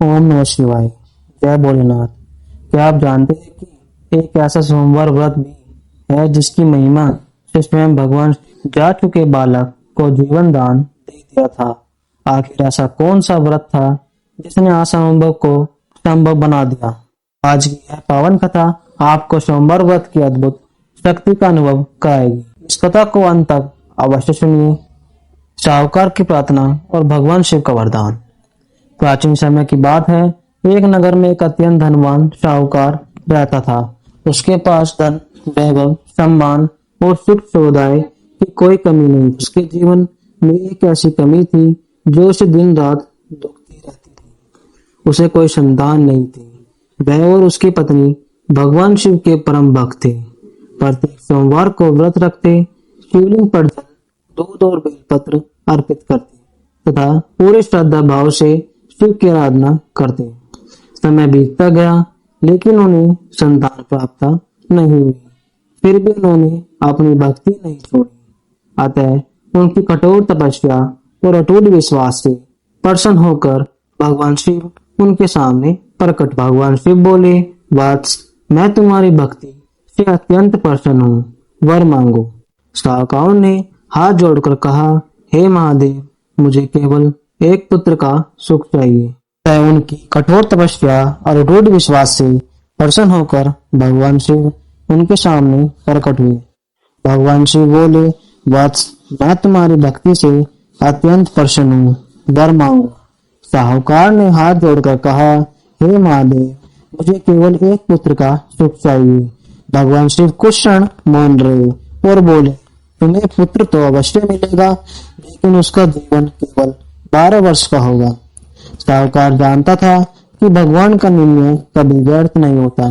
ओम नमः शिवाय। जय भोलेनाथ। क्या आप जानते हैं कि एक ऐसा सोमवार व्रत भी है जिसकी महिमा से स्वयं भगवान जा चुके बालक को जीवन दान दे दिया था। आखिर ऐसा कौन सा व्रत था जिसने असंभव को संभव बना दिया। आज की यह पावन कथा आपको सोमवार व्रत की अद्भुत शक्ति का अनुभव कराएगी। इस कथा को अंत तक अवश्य सुनिए। साहूकार की प्रार्थना और भगवान शिव का वरदान। प्राचीन समय की बात है। एक नगर में एक अत्यंत धनवान साहूकार रहता था। उसके पास धन, वैभव, सम्मान और सुख सुविधाएं की कोई कमी नहीं। उसके जीवन में एक ऐसी कमी थी जो उसे दिन रात दुखती रहती थी। उसे कोई संतान नहीं थी। वह और उसकी पत्नी भगवान शिव के परम भक्त थे। प्रत्येक सोमवार को व्रत रखते, शिवलिंग पर जल, दूध और बेलपत्र अर्पित करते तथा पूरे श्रद्धा भाव से शिव की आराधना करते। समय बीतता गया लेकिन उन्हें संतान प्राप्त नहीं हुई। फिर भी उन्होंने अपनी भक्ति नहीं छोड़ी। अतः उनकी कठोर तपस्या और अटूट विश्वास से प्रसन्न होकर भगवान शिव उनके सामने प्रकट। भगवान शिव बोले, वत्स, मैं तुम्हारी भक्ति से अत्यंत प्रसन्न हूँ, वर मांगो। साहूकार ने हाथ जोड़कर कहा, हे महादेव, मुझे केवल एक पुत्र का सुख चाहिए। वह उनकी कठोर तपस्या और अटूट विश्वास से प्रसन्न होकर भगवान शिव उनके सामने प्रकट हुए। भगवान शिव बोले, वत्स, मैं तुम्हारी भक्ति से अत्यंत प्रसन्न हूँ, वर मांगो। साहूकार ने हाथ जोड़कर कहा, हे महादेव, मुझे केवल एक पुत्र का सुख चाहिए। भगवान शिव कुछ क्षण मौन रहे और बोले, तुम्हें पुत्र तो अवश्य मिलेगा, लेकिन उसका जीवन केवल 12 वर्ष का होगा। साहूकार जानता था कि भगवान का निर्णय कभी व्यर्थ नहीं होता।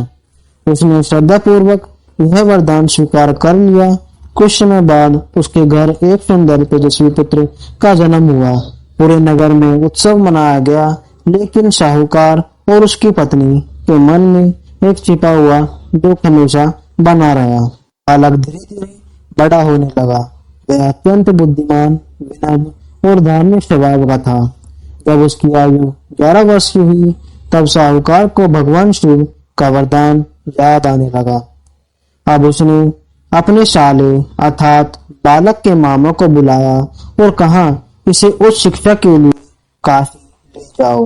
उसने श्रद्धा पूर्वक यह वरदान स्वीकार कर लिया। कुछ समय बाद उसके घर एक सुंदर तेजस्वी पुत्र का जन्म हुआ। पूरे नगर में उत्सव मनाया गया, लेकिन साहूकार और उसकी पत्नी के मन में एक छिपा हुआ दुख हमेशा बना रहा। बालक धीरे धीरे बड़ा होने लगा। वह अत्यंत बुद्धिमान, विनम्र और धार्मिक स्वभाव का था। जब उसकी आयु 11 वर्ष की हुई तब साहूकार को भगवान शिव का वरदान याद आने लगा। अब उसने अपने साले अर्थात बालक के मामा को बुलाया और कहा, इसे उच्च शिक्षा के लिए काशी ले जाओ।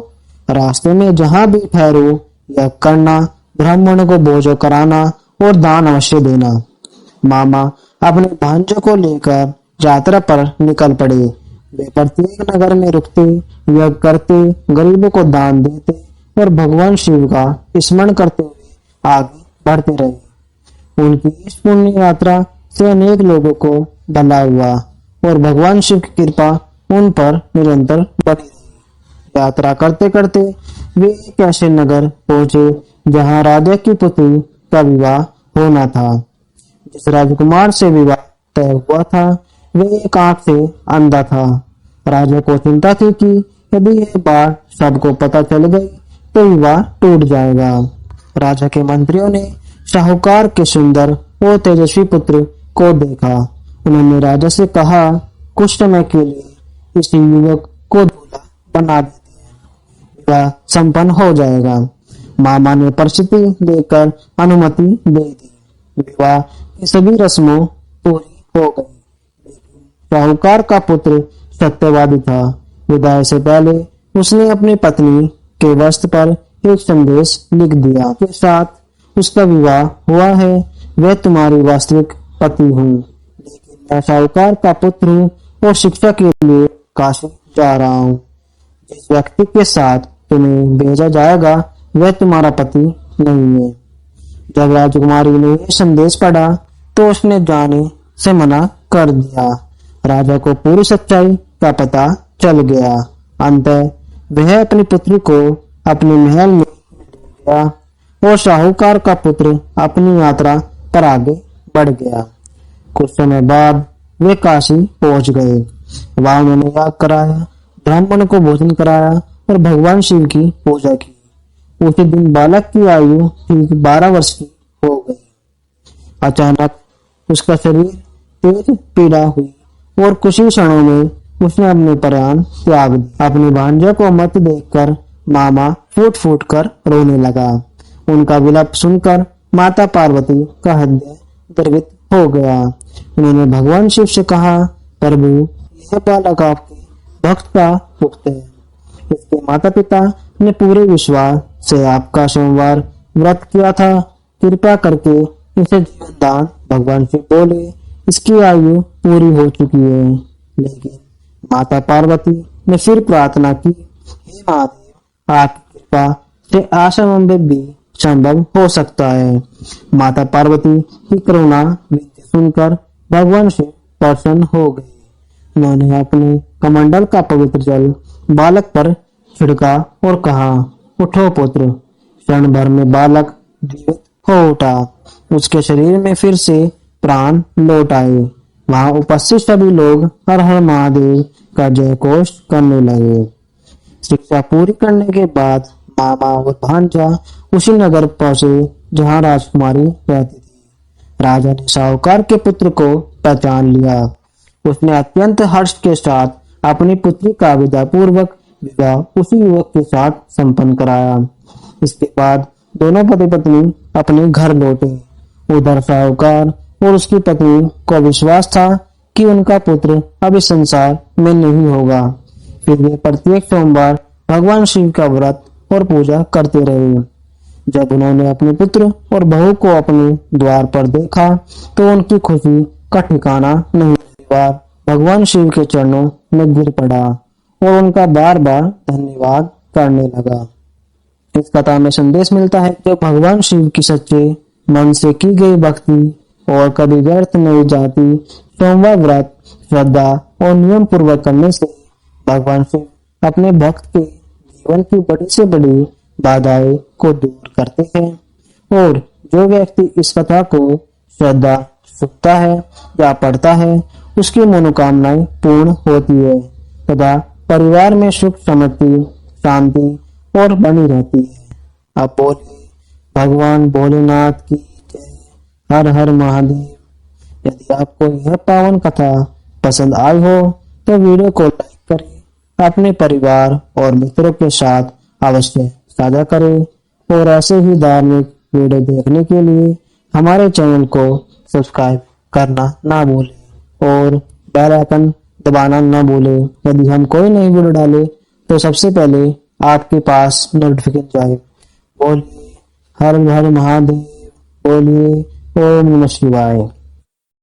रास्ते में जहां भी ठहरो यह करना, ब्राह्मणों को भोजन कराना और दान अवश्य देना। मामा अपने भांजों को लेकर यात्रा पर निकल पड़े। वे प्रत्येक नगर में रुकते, यज्ञ करते, गरीबों को दान देते और भगवान शिव का स्मरण करते हुए आगे बढ़ते रहे। उनकी इस पुण्य यात्रा से अनेक लोगों को भला हुआ और भगवान शिव की कृपा उन पर निरंतर बनी रही। यात्रा करते करते वे एक ऐसे नगर पहुंचे जहां राजा की पुत्री का विवाह होना था। जिस राजकुमार से विवाह तय हुआ था वह एक आंख से अंधा था। राजा को चिंता थी कि यदि यह बात सबको पता चल गई तो विवाह टूट जाएगा। राजा के मंत्रियों ने साहूकार के सुंदर और तेजस्वी पुत्र को देखा। उन्होंने राजा से कहा, कुछ समय के लिए इस युवक को दूल्हा बना देते हैं, विवाह संपन्न हो जाएगा। मामा ने परिस्थिति देखकर अनुमति दे दी। विवाह की सभी रस्मों पूरी हो गई। साहूकार का पुत्र सत्यवादी था। विदाई से पहले उसने अपनी पत्नी के वस्त्र पर एक संदेश लिख दिया, के साथ उसका विवाह हुआ है, वह तुम्हारी वास्तविक पति हूँ, लेकिन मैं साहूकार का पुत्र हूँ और शिक्षा के लिए काशी जा रहा हूँ। जिस व्यक्ति के साथ तुम्हें भेजा जाएगा वह तुम्हारा पति नहीं है। जब राजकुमारी ने यह संदेश पढ़ा तो उसने जाने से मना कर दिया। राजा को पूरी सच्चाई का पता चल गया। अंतः वह अपनी पुत्री को अपने महल में ले गया और साहूकार का पुत्र अपनी यात्रा पर आगे बढ़ गया। कुछ समय बाद वे काशी पहुंच गए। वहां उन्होंने याग कराया, ब्राह्मणों को भोजन कराया और भगवान शिव की पूजा की। उसी दिन बालक की आयु ठीक 12 वर्ष की हो गई। अचानक उसका शरीर तेज पीड़ा हुई और कुछ ही क्षणों में उसने अपने प्राण त्याग दिए। अपनी भांजे को मत देखकर मामा फूट फूट कर रोने लगा। उनका विलाप सुनकर माता पार्वती का हृदय द्रवित हो गया। उन्होंने भगवान शिव से कहा, प्रभु, यह बालक आपके भक्त का पुत्र है। इसके माता पिता ने पूरे विश्वास से आपका सोमवार व्रत किया था। कृपा करके इसे जीवन दान। भगवान शिव बोले, इसकी आयु पूरी हो चुकी है। लेकिन माता पार्वती ने फिर प्रार्थना की, हे महादेव, आपकी कृपा से असंभव भी संभव हो सकता है। माता पार्वती की करुणा विनती सुनकर भगवान शिव प्रसन्न हो गए। उन्होंने अपने कमंडल का पवित्र जल बालक पर छिड़का और कहा, उठो पुत्र। क्षण भर में बालक जीवित हो उठा। उसके शरीर में फिर से प्राण लौट आए। वहां उपस्थित सभी लोग हर हर महादेव का जय घोष करने लगे। शिक्षा पूरी करने के बाद मामा और भांजा उसी नगर पहुंचे जहां राजकुमारी रहती थी। राजा ने साहूकार के पुत्र को पहचान लिया। उसने अत्यंत हर्ष के साथ अपनी पुत्री का विदा पूर्वक विवाह उसी युवक के साथ संपन्न कराया। इसके बाद दोनों पति पत्नी अपने घर लौटे। उधर साहूकार और उसकी पत्नी को विश्वास था कि उनका पुत्र अब इस संसार में नहीं होगा। फिर वे प्रत्येक सोमवार भगवान शिव का व्रत और पूजा करते रहे। जब उन्होंने अपने पुत्र और बहू को अपने द्वार पर देखा तो उनकी खुशी का ठिकाना नहीं। परिवार भगवान शिव के चरणों में गिर पड़ा और उनका बार बार धन्यवाद करने लगा। इस कथा में संदेश मिलता है कि भगवान शिव की सच्चे मन से की गई भक्ति और कभी व्यर्थ नहीं जाती। सोमवार व्रत श्रद्धा और नियम पूर्वक करने से भगवान शिव अपने भक्त के जीवन की बड़ी से बड़ी बाधाएं को दूर करते हैं। और जो व्यक्ति इस कथा को श्रद्धा सुनता है या पढ़ता है, उसकी मनोकामनाएं पूर्ण होती है तथा परिवार में सुख समृद्धि शांति और बनी रहती है। अब बोले भगवान भोलेनाथ की जय। हर हर महादेव। यदि आपको यह पावन कथा पसंद आई हो तो वीडियो को लाइक करें, अपने परिवार और मित्रों के साथ अवश्य साझा करें और ऐसे ही धार्मिक वीडियो देखने के लिए हमारे चैनल को सब्सक्राइब करना ना भूलें और बेल आइकन दबाना ना भूलें। यदि हम कोई नई वीडियो डालें तो सबसे पहले आपके पास नोटिफिकेशन जाए। बोलिए हर हर महादेव। बोलिए ओम नमः शिवाय।